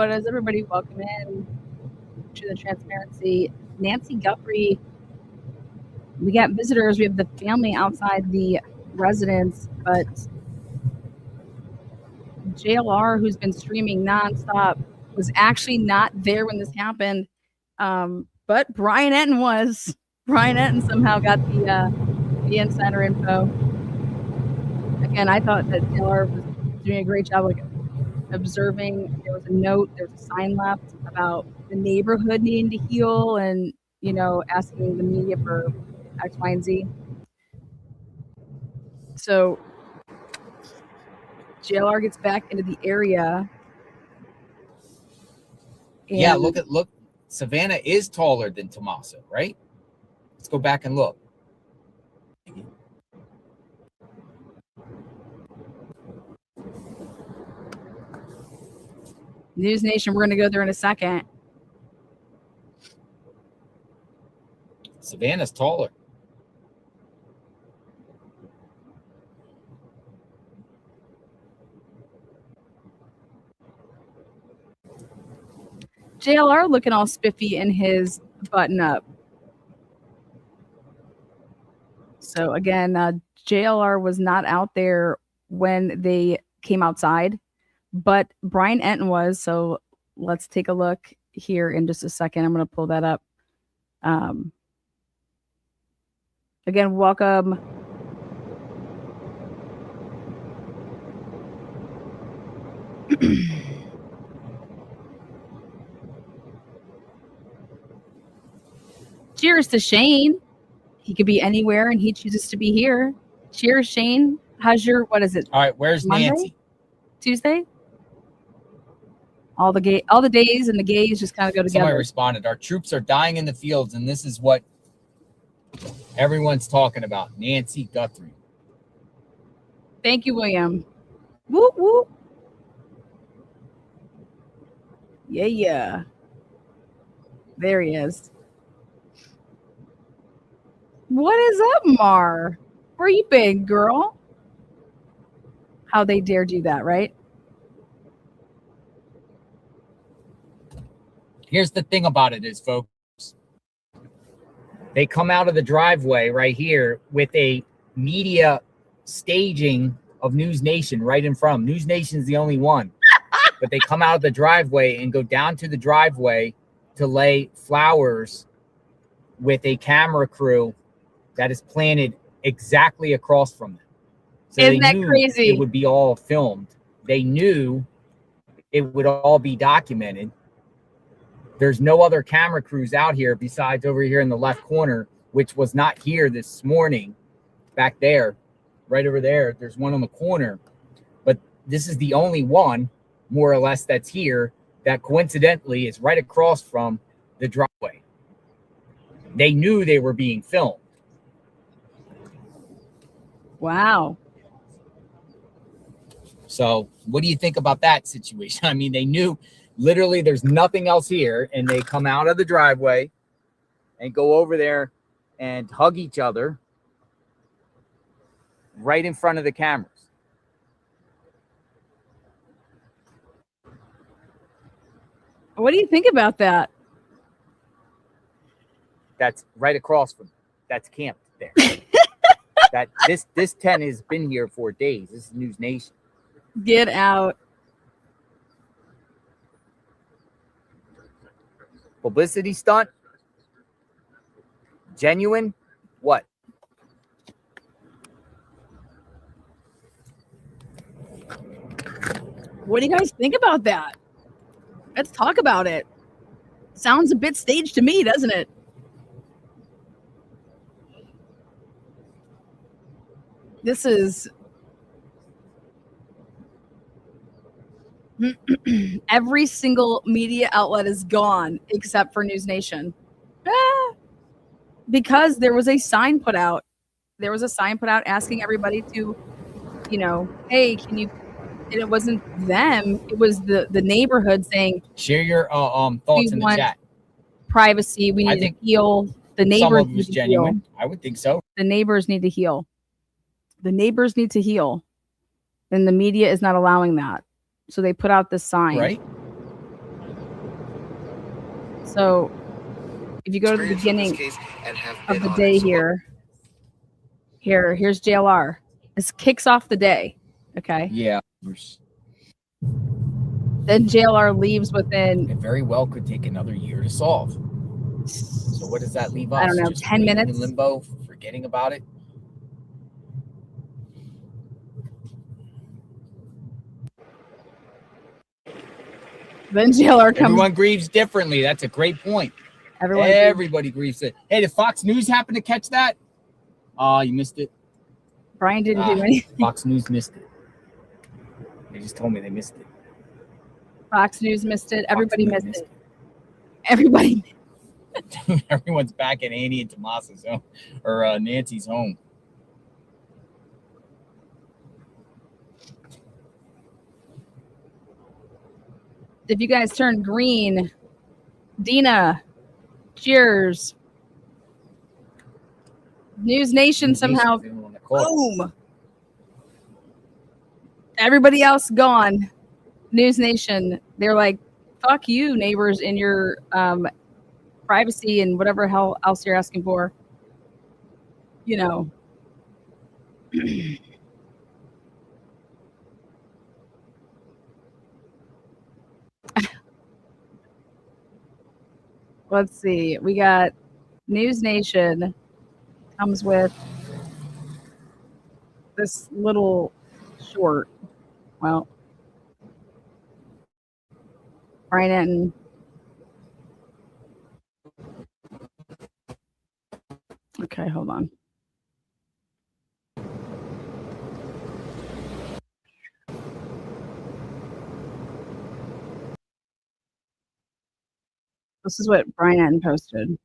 what is everybody? Welcome in to the transparency. Nancy Guthrie. We got visitors. We have the family outside the residence, but JLR, who's been streaming nonstop, was actually not there when this happened. But Brian Etten was. Brian Etten somehow got the insider info. Again, I thought that JLR was doing a great job, like observing. There was a note, there was a sign left about the neighborhood needing to heal, and asking the media for X, Y, and Z. So JLR gets back into the area. Yeah, look. Savannah is taller than Tommaso, right? Let's go back and look. News Nation, we're going to go there in a second. Savannah's taller. JLR looking all spiffy in his button up. So again, JLR was not out there when they came outside, but Brian Etten was. So let's take a look here in just a second. I'm going to pull that up. Again, welcome. Cheers to Shane. He could be anywhere and he chooses to be here. Cheers, Shane. How's your, what is it? All right, where's Monday? Nancy? Tuesday? All the days and the gays just kind of go together. Somebody responded, our troops are dying in the fields, and this is what everyone's talking about. Nancy Guthrie. Thank you, William. Whoop, whoop. Yeah. There he is. What is up, Mar? Where you been, girl? How they dare do that, right? Here's the thing about it is, folks, they come out of the driveway right here with a media staging of News Nation right in front of them. News Nation's the only one. But they come out of the driveway and go down to the driveway to lay flowers with a camera crew that is planted exactly across from them. So Isn't that knew crazy? It would be all filmed. They knew it would all be documented. There's no other camera crews out here besides over here in the left corner, which was not here this morning. Back there, right over there, there's one on the corner. But this is the only one, more or less, that's here that coincidentally is right across from the driveway. They knew they were being filmed. Wow. So what do you think about that situation? I mean, they knew literally there's nothing else here, and they come out of the driveway and go over there and hug each other right in front of the cameras. What do you think about that? That's right across from, that's camped there. That this tent has been here for days. This is News Nation. Get out. Publicity stunt? Genuine? What? What do you guys think about that? Let's talk about it. Sounds a bit staged to me, doesn't it? This is every single media outlet is gone except for News Nation. Because there was a sign put out. There was a sign put out asking everybody to, hey, can you, and it wasn't them, it was the neighborhood saying, share your thoughts in the chat. Privacy, we need to heal. The neighbors some of it was need to genuine. heal. I would think so. The neighbors need to heal. The neighbors need to heal. And the media is not allowing that. So they put out this sign. Right. So if you go to the beginning of the day here's JLR. This kicks off the day. Okay. Yeah. Then JLR leaves within. It very well could take another year to solve. So what does that leave us? I don't know, Just 10 minutes? in limbo, forgetting about it? Then JLR comes. Everyone grieves differently. That's a great point. Everybody grieves it. Hey, did Fox News happen to catch that? Oh, you missed it. Brian didn't do anything. Fox News missed it. They just told me they missed it. Fox News missed it. Everybody missed it. Everybody. Everyone's back at Annie and Tomas's home, or Nancy's home. If you guys turn green, Dina, cheers. News Nation somehow, boom. Everybody else gone. News Nation, they're like, fuck you, neighbors, in your privacy and whatever hell else you're asking for. You know. Let's see. We got News Nation comes with this little short. Well, Brian Enton. Okay, hold on. This is what Brian Enton posted.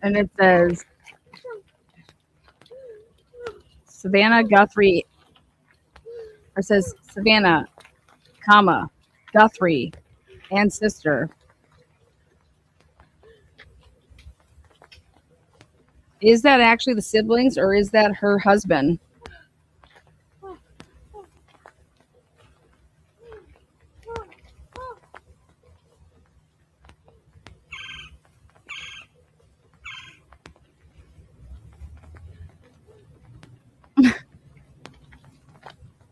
And it says, Savannah Guthrie, or says Savannah, comma, Guthrie, and sister. Is that actually the siblings, or is that her husband?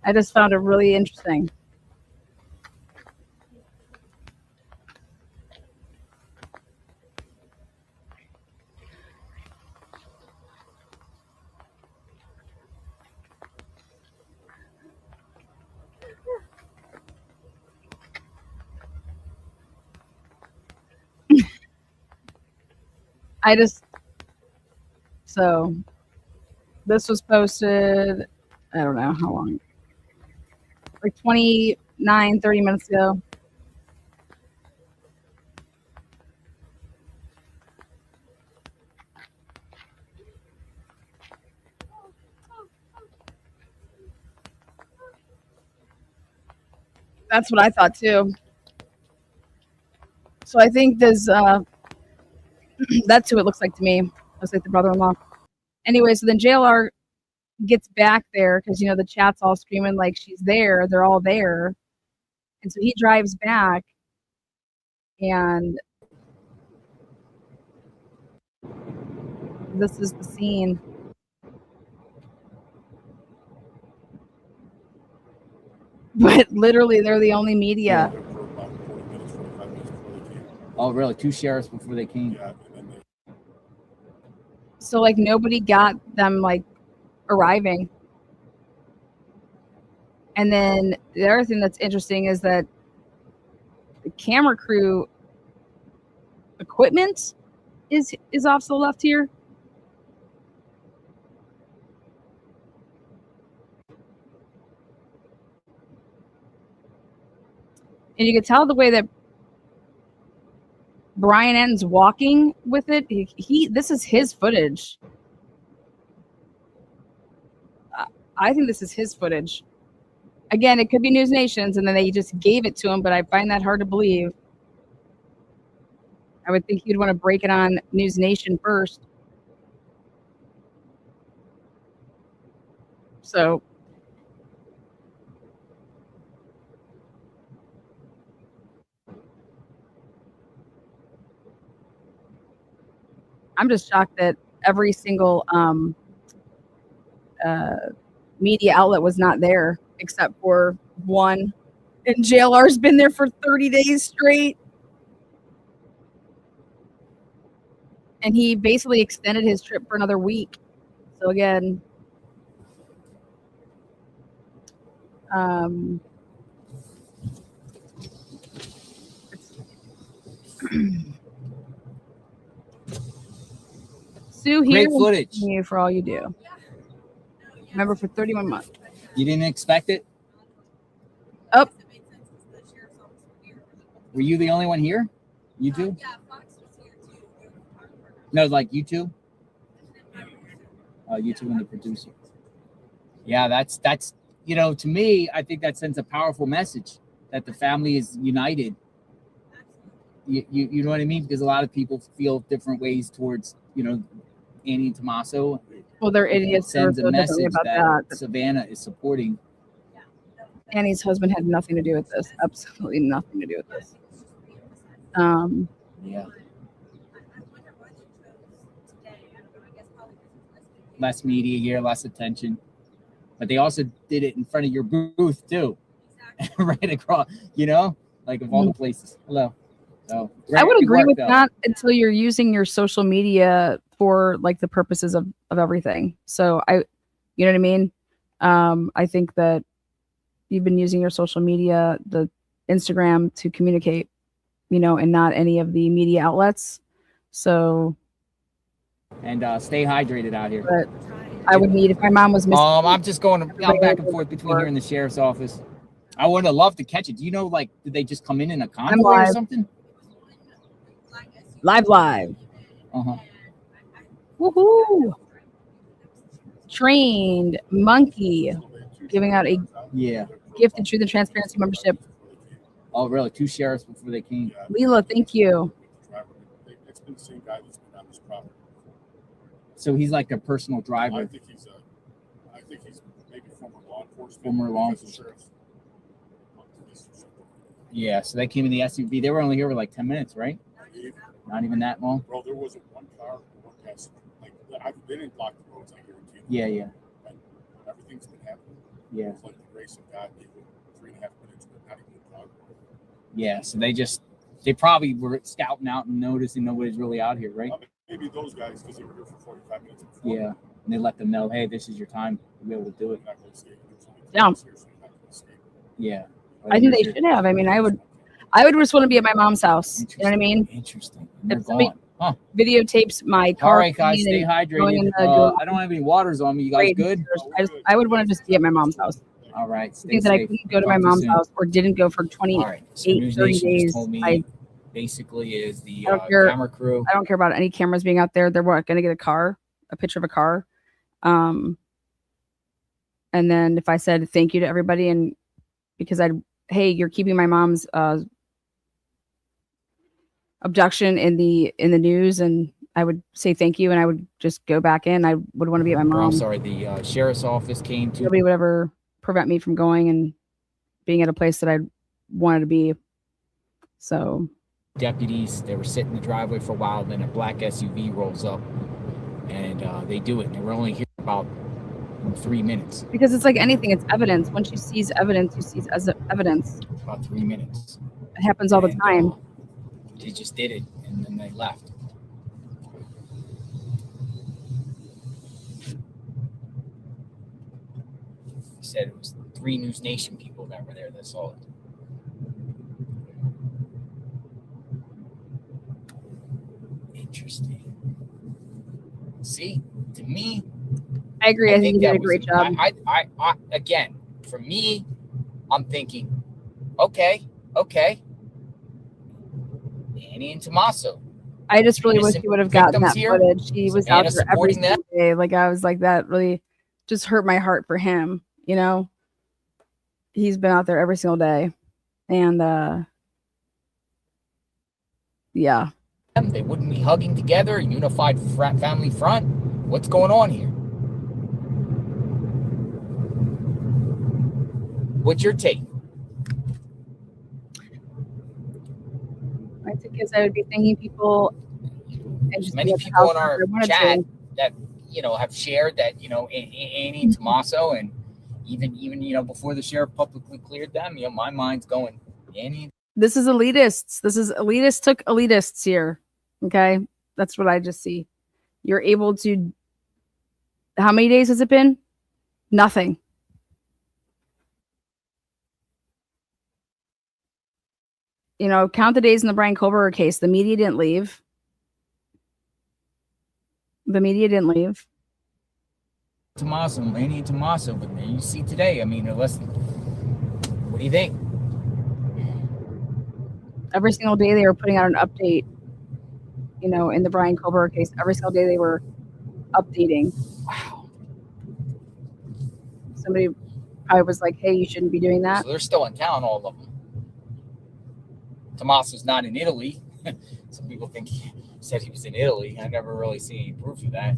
I just found it really interesting. So this was posted, I don't know how long, like 29, 30 minutes ago. That's what I thought too. So I think there's that's who it looks like to me. Looks like the brother-in-law. Anyway, so then JLR gets back there because, you know, the chat's all screaming like she's there. They're all there. And so he drives back and this is the scene. But literally, they're the only media. Oh, really? 2 sheriffs before they came? So, like, nobody got them, like, arriving. And then the other thing that's interesting is that the camera crew equipment is off to the left here. And you can tell the way that Brian Enton's walking with it. This is his footage. I think this is his footage. Again, it could be News Nation's, and then they just gave it to him, but I find that hard to believe. I would think you'd want to break it on News Nation first. So I'm just shocked that every single media outlet was not there except for one. And JLR's been there for 30 days straight. And he basically extended his trip for another week. So again, Sue here. Great footage. You for all you do. Remember, for 31 months. You didn't expect it? Oh. Were you the only one here? You two? Yeah, Fox was here too. No, like you two? You two and the producer. Yeah, that's to me, I think that sends a powerful message that the family is united. You know what I mean? Because a lot of people feel different ways towards, Annie and Tommaso. Well, they're idiots. It sends a message about that Savannah is supporting. Annie's husband had nothing to do with this. Absolutely nothing to do with this. Yeah. Less media here, less attention. But they also did it in front of your booth too. Exactly. Right across, like of all the places. Hello. So I would agree with that until you're using your social media for like the purposes of everything. So you know what I mean? I think that you've been using your social media, the Instagram, to communicate, and not any of the media outlets. So. And stay hydrated out here. But I would need, if my mom was missing. I'm just going back and forth between here and the sheriff's office. I would have loved to catch it. Do you know, did they just come in a convoy or something? Live. Uh-huh. Woohoo! Trained monkey giving out a gift of truth and transparency membership. Oh, really? 2 sheriffs before they came. Leela, thank you. It's been the same guy that's been on this property. So he's like a personal driver. I think he's maybe former law enforcement. Former law enforcement. Yeah, so they came in the SUV. They were only here for like 10 minutes, right? Not even that long. Bro, there wasn't one car, one passenger. They didn't block the roads, I guarantee you. Yeah. And everything's been happening. Yeah. It's like the grace of God, people 3.5 minutes, but not even talking. Yeah, so they probably were scouting out and noticing nobody's really out here, right? Maybe those guys, because they were here for 45 minutes before. Yeah, and they let them know, hey, this is your time to be able to do it. Yeah. Yeah. I think they should have. I mean, I would just want to be at my mom's house. You know what I mean? Interesting. If somebody videotapes my car. All right, guys, stay hydrated. I don't have any waters on me. You guys good? I would want to just be at my mom's house. All right. I think that I couldn't go to my mom's house or didn't go for 28, 30 days. Basically is the camera crew. I don't care about any cameras being out there. They're going to get a picture of a car. And then if I said thank you to everybody, and because hey, you're keeping my mom's abduction in the news, and I would say thank you, and I would just go back in. I would want to be at my mom. I'm sorry, the sheriff's office came to. Nobody would ever prevent me from going and being at a place that I wanted to be. So. Deputies, they were sitting in the driveway for a while, then a black SUV rolls up, and they do it. And they were only here about 3 minutes. Because it's like anything, it's evidence. Once you seize evidence, you seize evidence. About 3 minutes. It happens all the time. They just did it, and then they left. He said it was 3 News Nation people that were there that saw it. Interesting. See, to me, I agree. I think you did a great job. I again, for me, I'm thinking, okay, Annie and Tommaso. I just really wish he would have gotten that footage. He was out there every single day. Like, I was like, that really just hurt my heart for him. He he's been out there every single day. And yeah. They wouldn't be hugging together, a unified family front. What's going on here? What's your take? My take is I would be thanking people and just Many people in our chat that have shared that Annie and Tommaso, and even before the sheriff publicly cleared them, my mind's going Annie. This is elitists. This is elitists took elitists here. Okay, that's what I just see. You're able to. How many days has it been? Nothing. Count the days in the Brian Koberger case. The media didn't leave. Tommaso, Annie and Tommaso, but you see today, unless, what do you think? Every single day they were putting out an update, in the Brian Koberger case. Every single day they were updating. Wow. Somebody probably was like, hey, you shouldn't be doing that. So they're still in town, all of them. Tommaso's not in Italy. Some people think he said he was in Italy. I never really see any proof of that.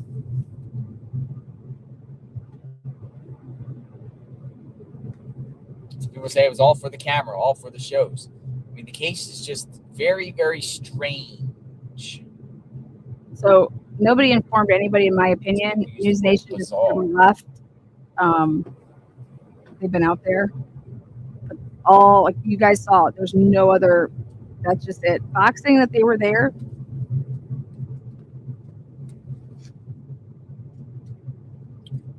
Some people say it was all for the camera, all for the shows. The case is just very, very strange. So nobody informed anybody, in my opinion. News Nation just left. They've been out there. But all, like you guys saw, there's no other. That's just it. Fox saying that they were there.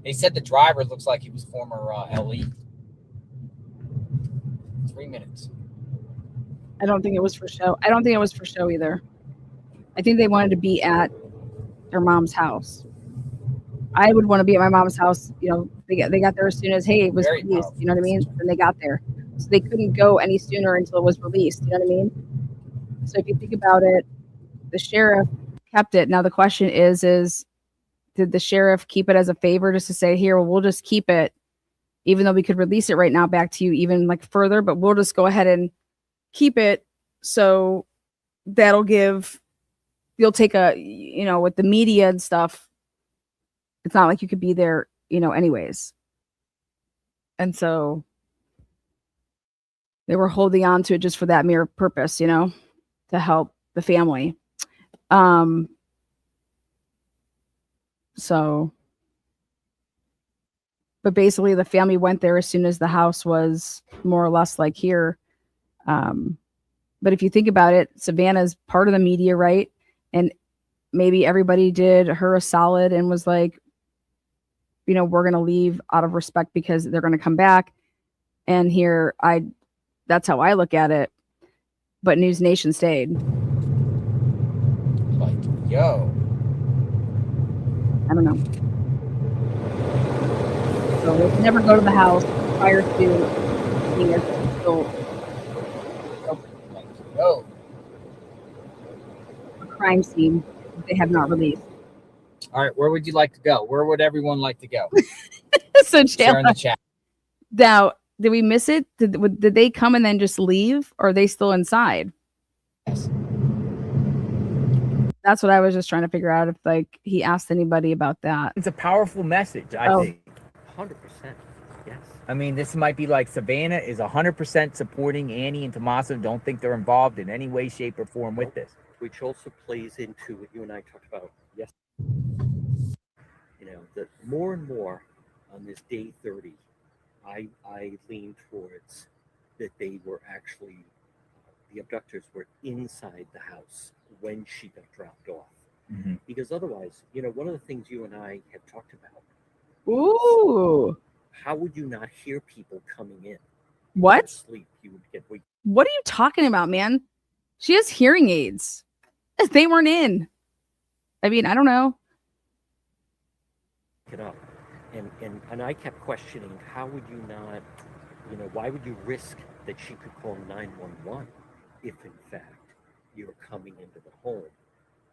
They said the driver looks like he was former LE. 3 minutes. I don't think it was for show. I don't think it was for show either. I think they wanted to be at their mom's house. I would want to be at my mom's house. They got there as soon as, hey, it was Very released. powerful. You know what I mean? And they got there. So they couldn't go any sooner until it was released. You know what I mean? So if you think about it, the sheriff kept it. Now the question is did the sheriff keep it as a favor just to say, here, well, we'll just keep it, even though we could release it right now back to you even like further, but we'll just go ahead and keep it. So that'll you'll take with the media and stuff, it's not like you could be there, anyways. And so they were holding on to it just for that mere purpose, to help the family. But basically the family went there as soon as the house was more or less like here. But if you think about it, Savannah's part of the media, right? And maybe everybody did her a solid and was like, we're going to leave out of respect because they're going to come back. And here, that's how I look at it. But News Nation stayed. Like, yo. I don't know. So they could never go to the house prior to being still Yo. a crime scene that they have not released. All right, where would you like to go? Where would everyone like to go? So Share in the chat. Now, did we miss it? Did they come and then just leave, or are they still inside? Yes. That's what I was just trying to figure out, if he asked anybody about that. It's a powerful message, I think. 100%. Yes. This might be like Savannah is 100% supporting Annie and Tommaso. Don't think they're involved in any way, shape, or form with this. Which also plays into what you and I talked about yesterday. That more and more on this day 30, I lean towards that they were actually, the abductors were inside the house when she got dropped off. Mm-hmm. Because otherwise, one of the things you and I have talked about. Ooh. How would you not hear people coming in? What? Sleep. You would get weak. What are you talking about, man? She has hearing aids. They weren't in. I don't know. It up. And I kept questioning, how would you not, why would you risk that she could call 911 if in fact you're coming into the home?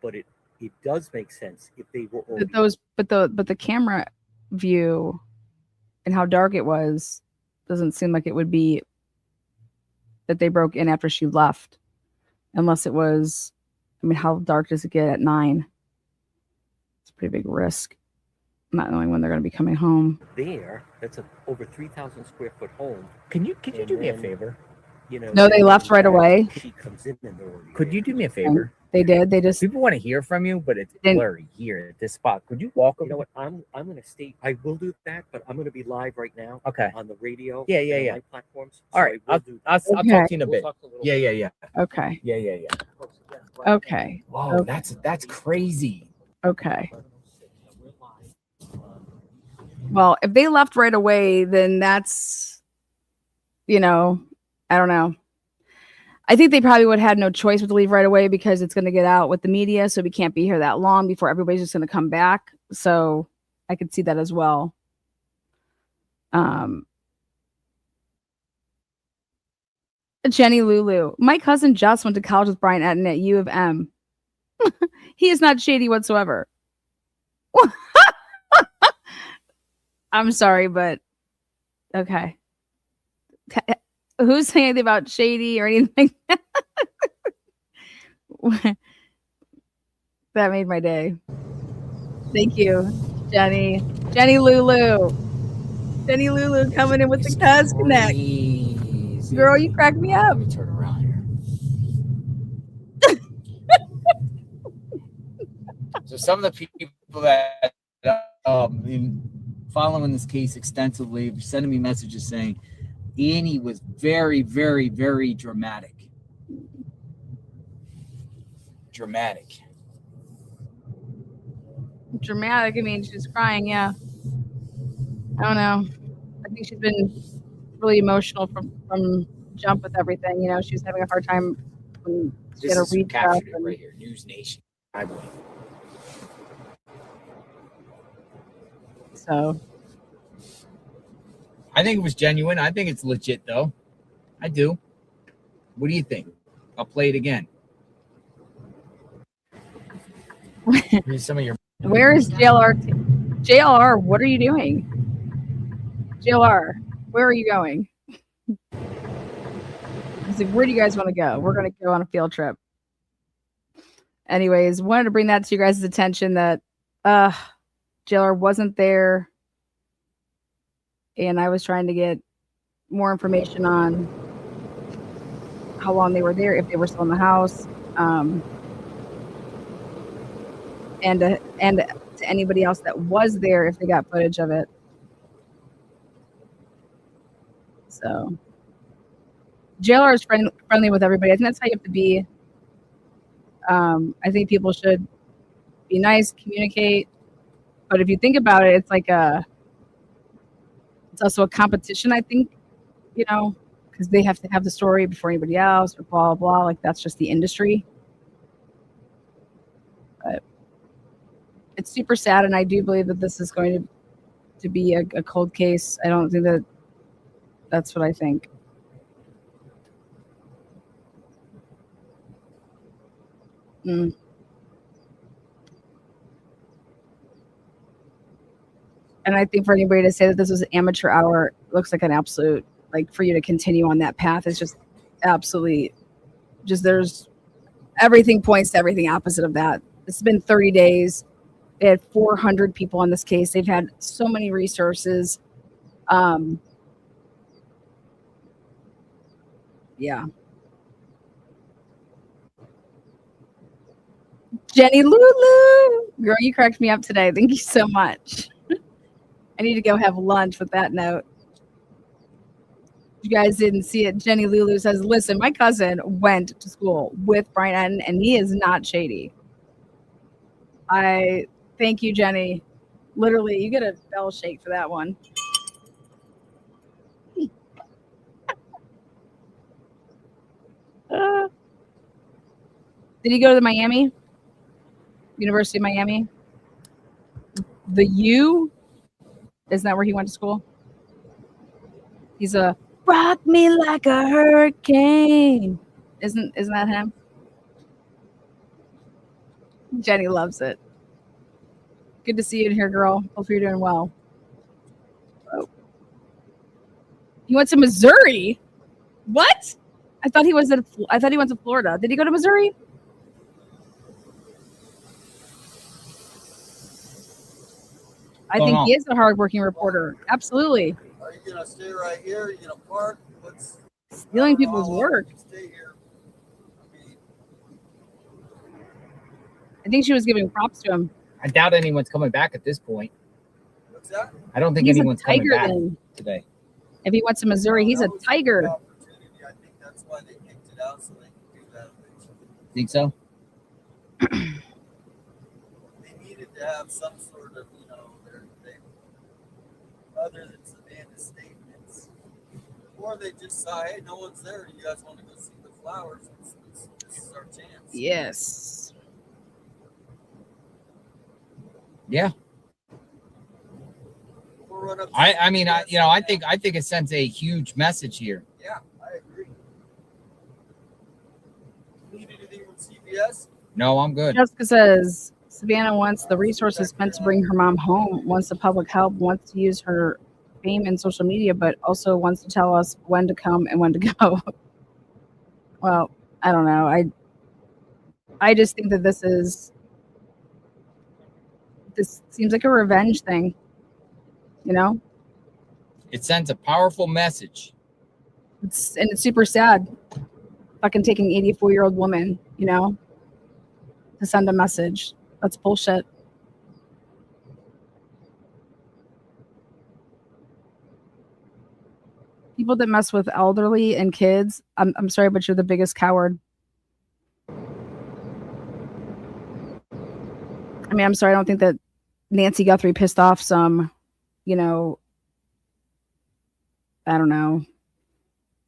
But it does make sense if they were already... But the camera view and how dark it was Doesn't seem like it would be that they broke in after she left, unless it was. I mean, how dark does it get at 9? It's a pretty big risk, not knowing when they're going to be coming home. There, that's a over 3,000 square foot home. Can you do me a then, favor? You know, No, they left right away. She comes in and they're already Could you there. do me a favor? They did. They just People want to hear from you, but it's Didn't- blurry here at this spot. Could you walk You over? know what? I'm going to stay. I will do that, but I'm going to be live right now Okay. on the radio. Yeah, and on yeah. my platforms. All right. I'll do talk to you in a We'll bit. talk a little Yeah, bit. yeah. okay. Yeah. Okay. Whoa, Okay. that's crazy. Okay. Well, if they left right away, then that's, I don't know. I think they probably would have had no choice but to leave right away because it's going to get out with the media. So we can't be here that long before everybody's just going to come back. So I could see that as well. Jenny Lulu. My cousin Jess went to college with Brian Etten at U of M. He is not shady whatsoever. I'm sorry, but okay. Who's saying anything about shady or anything? That made my day. Thank you, Jenny. Jenny Lulu. Jenny Lulu coming in with the Cuz Connect. Crazy. Girl, you crack me up. Let me turn around here. So some of the people that been following this case extensively, sending me messages saying Annie was very, very, very dramatic. Dramatic. Dramatic. I mean, she's crying. Yeah. I don't know. I think she's been really emotional from jump with everything. She was having a hard time when she This had to is who read stuff. captured it And, right here. News Nation. I believe. so I think it was genuine. I think it's legit, though. I do. What do you think? I'll play it again. Here's some of your. where is JLR? JLR, what are you doing? JLR, where are you going? I was like, where do you guys want to go? We're going to go on a field trip. Anyways, wanted to bring that to you guys' attention that JLR wasn't there. And I was trying to get more information on how long they were there, if they were still in the house, and to anybody else that was there, if they got footage of it. So JLR is friendly with everybody. I think that's how you have to be. I think people should be nice, communicate. But if you think about it, it's like it's also a competition, I think, because they have to have the story before anybody else or blah, blah, blah. Like that's just the industry. But it's super sad. And I do believe that this is going to be a cold case. I don't think that's what I think. And I think for anybody to say that this was an amateur hour looks like an absolute, like for you to continue on that path is just absolutely, there's everything points to everything opposite of that. It's been 30 days. They had 400 people on this case. They've had so many resources. Yeah. Jenny Lulu, girl, you cracked me up today. Thank you so much. I need to go have lunch with that note. You guys didn't see it. Jenny Lulu says, listen, my cousin went to school with Brian Etten, and he is not shady. I thank you, Jenny. Literally, you get a bell shake for that one. Did he go to the Miami? University of Miami? The U? Isn't that where he went to school? He's a rock me like a hurricane. Isn't that him? Jenny loves it. Good to see you in here, girl. Hope you're doing well. Oh. He went to Missouri. What? I thought he went to Florida. Did he go to Missouri? I think he is a hardworking reporter. Absolutely. Are you gonna stay right here? Are you gonna park? What's Stealing people's work. Stay here. I mean, I think she was giving props to him. I doubt anyone's coming back at this point. what's that? I don't think He's a anyone's coming tiger back then. today. If he went to Missouri, he's a That was a tiger. good opportunity. I think that's why they kicked it out so they could do that eventually. Think so? They needed to have some sort of, other than Savannah's statements. Or they just saw, hey, no one's there. You guys want to go see the flowers? This is our chance. Yes. Yeah. We'll run up to I mean, CBS I think it sends a huge message here. Yeah, I agree. Need anything from CBS? No, I'm good. Jessica says Savannah wants the resources spent to bring her mom home, wants the public help, wants to use her fame and social media, but also wants to tell us when to come and when to go. Well, I don't know. I just think that this seems like a revenge thing. You know? It sends a powerful message. It's super sad. Fucking taking an 84-year-old woman, to send a message. That's bullshit. People that mess with elderly and kids, I'm sorry, but you're the biggest coward. I mean, I'm sorry, I don't think that Nancy Guthrie pissed off some, I don't know,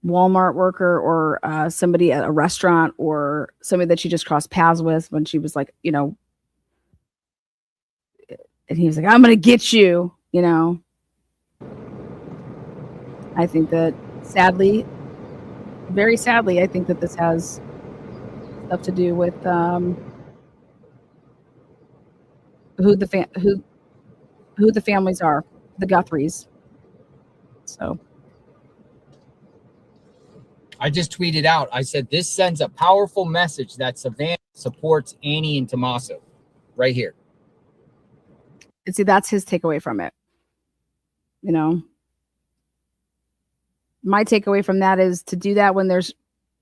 Walmart worker or somebody at a restaurant or somebody that she just crossed paths with when she was like, and he was like, I'm going to get you, I think that sadly, very sadly, I think that this has stuff to do with who the families are, the Guthries. So I just tweeted out. I said this sends a powerful message that Savannah supports Annie and Tommaso, right here. and see, that's his takeaway from it. My takeaway from that is to do that when there's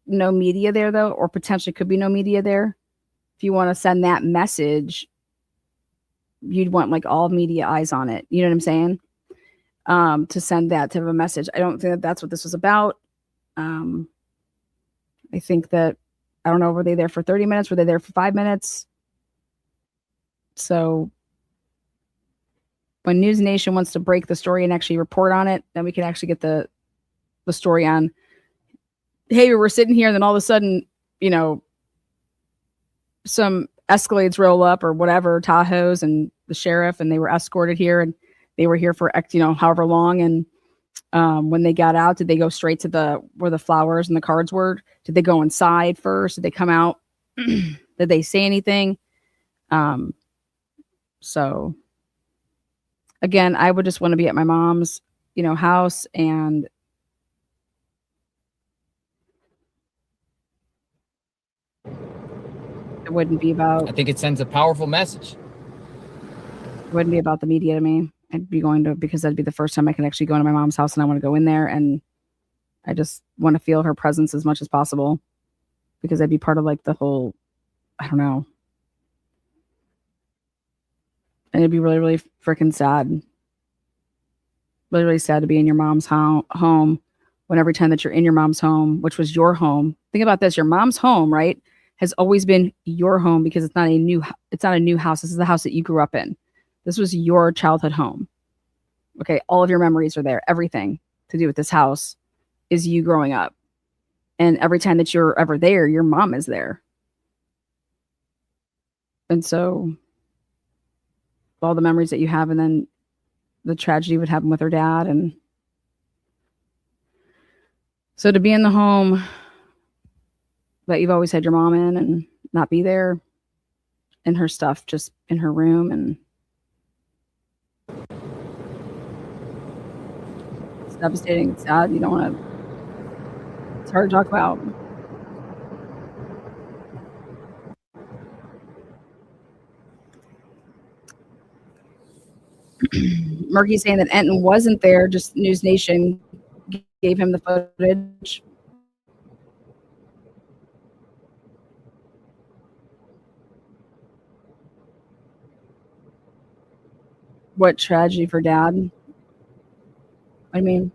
no media there, though, or potentially could be no media there. If you want to send that message, you'd want like all media eyes on it. You know what I'm saying? To send that type of a message. I don't think that that's what this was about. I think that, I don't know, were they there for 30 minutes? Were they there for 5 minutes? So when News Nation wants to break the story and actually report on it, then we can actually get the story on, hey, we're sitting here and then all of a sudden, some Escalades roll up or whatever, Tahoes, and the sheriff, and they were escorted here and they were here for, however long. And when they got out, did they go straight to where the flowers and the cards were? Did they go inside first? Did they come out? Did they say anything? So again, I would just want to be at my mom's, house, and it wouldn't be about. I think it sends a powerful message. It wouldn't be about the media to me. I'd be going to, because that'd be the first time I can actually go into my mom's house, and I want to go in there, and I just want to feel her presence as much as possible, because I'd be part of like the whole, I don't know. And it'd be really, really freaking sad. Really, really sad to be in your mom's home when every time that you're in your mom's home, which was your home. Think about this. Your mom's home, right, has always been your home, because it's not a new house. This is the house that you grew up in. This was your childhood home. Okay. All of your memories are there. Everything to do with this house is you growing up. And every time that you're ever there, your mom is there. And so all the memories that you have, and then the tragedy would happen with her dad. And so to be in the home that you've always had your mom in and not be there, and her stuff just in her room, and it's devastating. It's sad. You don't want to. It's hard to talk about. Murky's saying that Enton wasn't there. Just News Nation gave him the footage. What tragedy for Dad. I mean,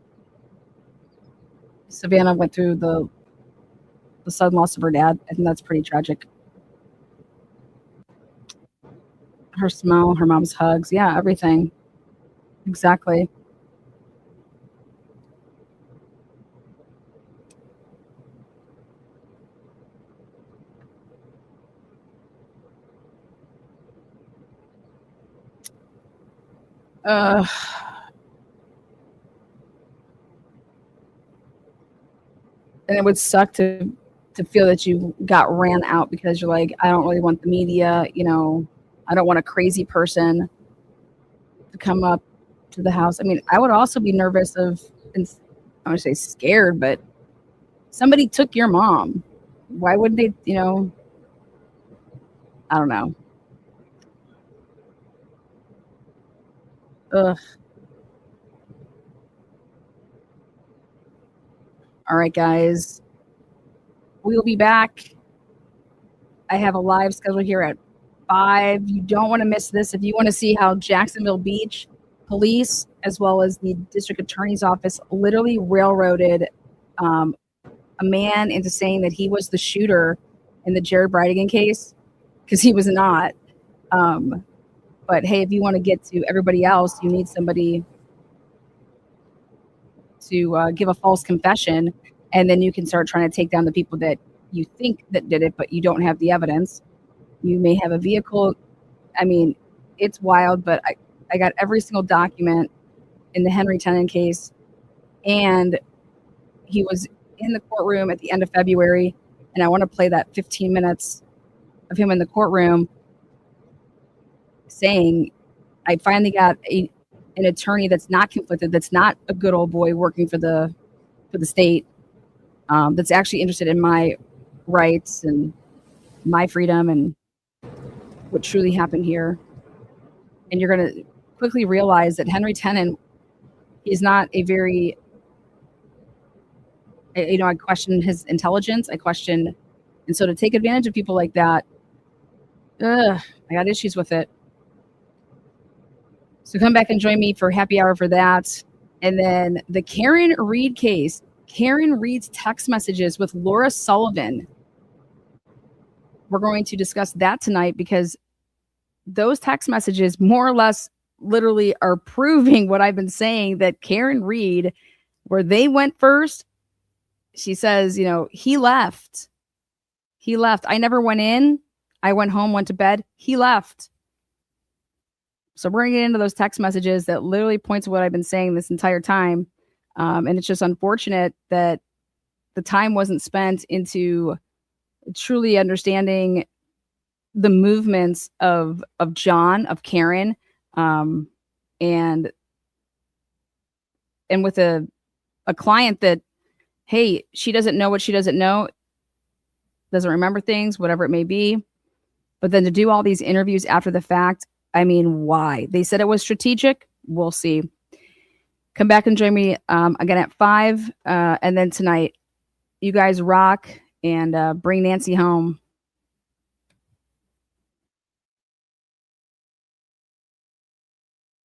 Savannah went through the sudden loss of her dad. I think that's pretty tragic. Her smile, her mom's hugs. Yeah, everything. Exactly. And it would suck to feel that you got ran out because you're like, I don't really want the media, you know, I don't want a crazy person to come up to the house. I mean, I would also be nervous of, and I would say scared, but somebody took your mom. Why would they, you know, I don't know. Ugh. All right, guys. We will be back. I have a live schedule here at 5. You don't want to miss this. If you want to see how Jacksonville Beach Police, as well as the District Attorney's Office, literally railroaded a man into saying that he was the shooter in the Jared Bridegan case, because he was not. But hey, if you want to get to everybody else, you need somebody to give a false confession, and then you can start trying to take down the people that you think that did it, but you don't have the evidence. You may have a vehicle. I mean, it's wild, but I got every single document in the Henry Tennant case, and he was in the courtroom at the end of February, and I want to play that 15 minutes of him in the courtroom saying, I finally got an attorney that's not conflicted, that's not a good old boy working for the state, that's actually interested in my rights and my freedom and what truly happened here. And you're going to quickly realize that Henry Tennant, he's not a very, you know, I question his intelligence. And so to take advantage of people like that, I got issues with it. So come back and join me for happy hour for that. And then the Karen Reed case, Karen Reed's text messages with Laura Sullivan. We're going to discuss that tonight because those text messages more or less literally are proving what I've been saying, that Karen Reed, where they went first, she says, you know, he left. He left. I never went in. I went home, went to bed. He left. So we're going to get into those text messages that literally point to what I've been saying this entire time. And it's just unfortunate that the time wasn't spent into truly understanding the movements of John, of Karen, and with a client that, hey, she doesn't know what she doesn't know, doesn't remember things, whatever it may be. But then to do all these interviews after the fact, I mean, why? They said it was strategic. We'll see. Come back and join me again at 5. And then tonight, you guys rock and bring Nancy home.